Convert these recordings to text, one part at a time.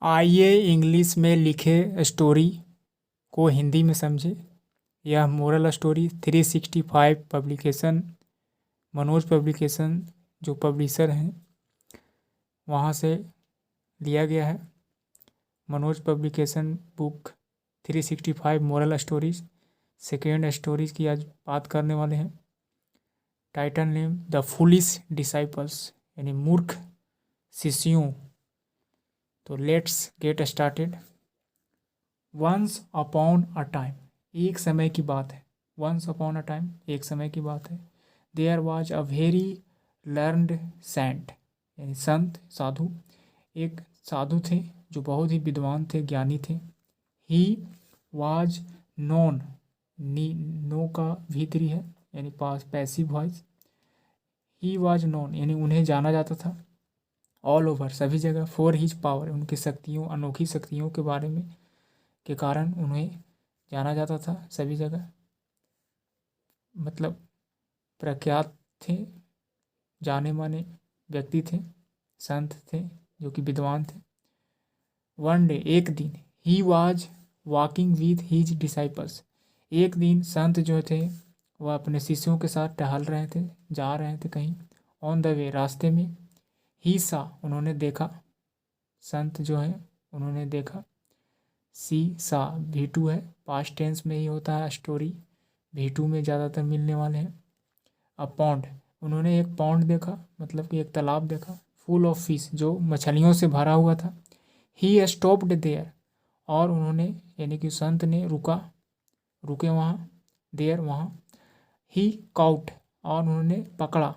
आइए इंग्लिश में लिखे स्टोरी को हिंदी में समझे। यह moral story 365 publication, Manoj publication जो पब्लिशर हैं वहाँ से लिया गया है। Manoj publication book 365 moral stories. Second stories की आज बात करने वाले हैं। Title name the foolish disciples, यानी मूर्ख शिष्यों। तो let's get started. Once upon a time, एक समय की बात है। वंस अपॉन अ टाइम, एक समय की बात है। There was a very learned saint, यानी संत, साधु। एक साधु थे जो बहुत ही विद्वान थे, ज्ञानी थे। ही वॉज नोन, नो का भीतरी है यानी पास passive voice. He was known यानी उन्हें जाना जाता था। ऑल ओवर, सभी जगह। फॉर हिज पावर, उनकी शक्तियों, अनोखी शक्तियों के बारे में के कारण उन्हें जाना जाता था सभी जगह। मतलब प्रख्यात थे, जाने माने व्यक्ति थे, संत थे जो कि विद्वान थे। वन डे, एक दिन। He was walking with his disciples, एक दिन संत जो थे वह अपने शिष्यों के साथ टहल रहे थे, जा रहे थे कहीं। ऑन द वे, रास्ते में। ही सा, उन्होंने देखा। संत जो है उन्होंने देखा। सी सा V2 है, पास्ट टेंस में ही होता है स्टोरी, V2 में ज़्यादातर मिलने वाले हैं। अ पॉन्ड, उन्होंने एक पॉन्ड देखा, मतलब कि एक तालाब देखा। फुल ऑफ फिश, जो मछलियों से भरा हुआ था। ही स्टॉप्ड देयर, और उन्होंने यानी कि संत ने रुके वहाँ। देयर, वहाँ। ही काउट, और उन्होंने पकड़ा।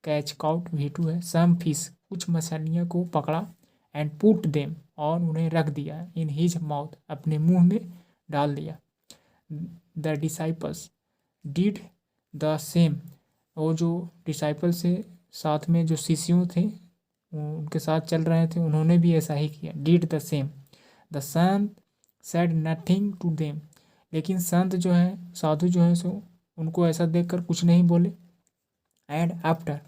कैच, काउट V2 है। सम फिश, कुछ मछलियों को पकड़ा। एंड पुट देम, और उन्हें रख दिया। इन हिज माउथ, अपने मुंह में डाल दिया। The disciples did the same, वो जो डिसाइपल से साथ में जो शिष्यों थे उनके साथ चल रहे थे, उन्होंने भी ऐसा ही किया। Did the same. The Sant said nothing to them, लेकिन संत जो है, साधु जो है सो उनको ऐसा देखकर कुछ नहीं बोले। एंड आफ्टर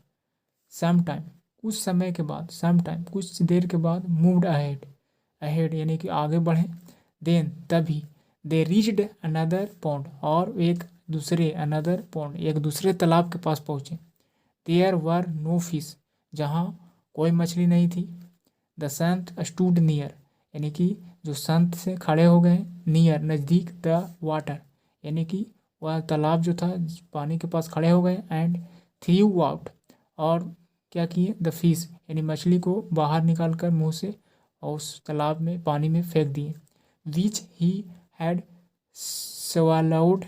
सम टाइम, कुछ समय के बाद, सम टाइम कुछ देर के बाद, मूव्ड अहेड, अहेड यानी कि आगे बढ़े। देन, तभी। दे रीच्ड अनदर पॉन्ड, और एक दूसरे, अनदर पॉन्ड, एक दूसरे तालाब के पास पहुँचे। देयर वर नो फिश, जहाँ कोई मछली नहीं थी। द संत स्टूड नियर, यानी कि जो संत से खड़े हो गए। नियर, नज़दीक। द वाटर, यानी कि वह तालाब जो था पानी के पास खड़े हो गए। एंड थ्रू आउट, और क्या किए। द फिश, यानी मछली को बाहर निकाल कर मुँह से और उस तालाब में, पानी में फेंक दिए। विच ही हैड swallowed,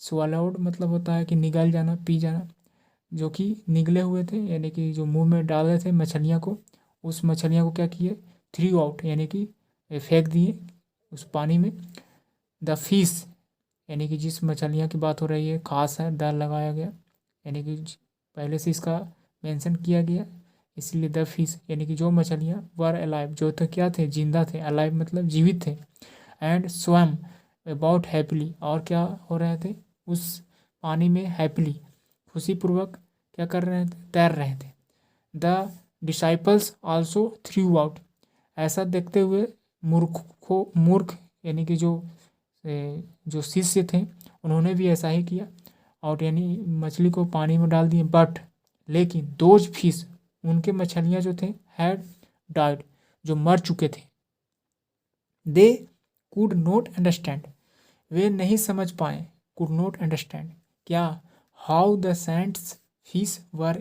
swallowed मतलब होता है कि निगल जाना, पी जाना, जो कि निगले हुए थे, यानी कि जो मुंह में डाल रहे थे मछलियाँ को, उस मछलियाँ को क्या किए। थ्रू आउट, यानी कि फेंक दिए उस पानी में। द फिश, यानी कि जिस मछलियाँ की बात हो रही है, खास है, द लगाया गया, यानी कि पहले से इसका मेंशन किया गया, इसलिए द फिश, यानी कि जो मछलियाँ वर अलाइव, जो तो क्या थे, जिंदा थे। अलाइव मतलब जीवित थे। एंड स्वम अबाउट हैप्पीली, और क्या हो रहे थे, उस पानी में हैप्पीली, खुशीपूर्वक क्या कर रहे थे, तैर रहे थे। The disciples also through out, ऐसा देखते हुए मूर्ख यानी कि जो शिष्य थे उन्होंने भी ऐसा ही किया, और यानी मछली को पानी में डाल दिए। बट, लेकिन, दोज फिश, उनके मछलियाँ जो थे, हैड डाइड, जो मर चुके थे। दे कुड नॉट अंडरस्टैंड, वे नहीं समझ पाए। कुड नॉट अंडरस्टैंड क्या, how the saints fish were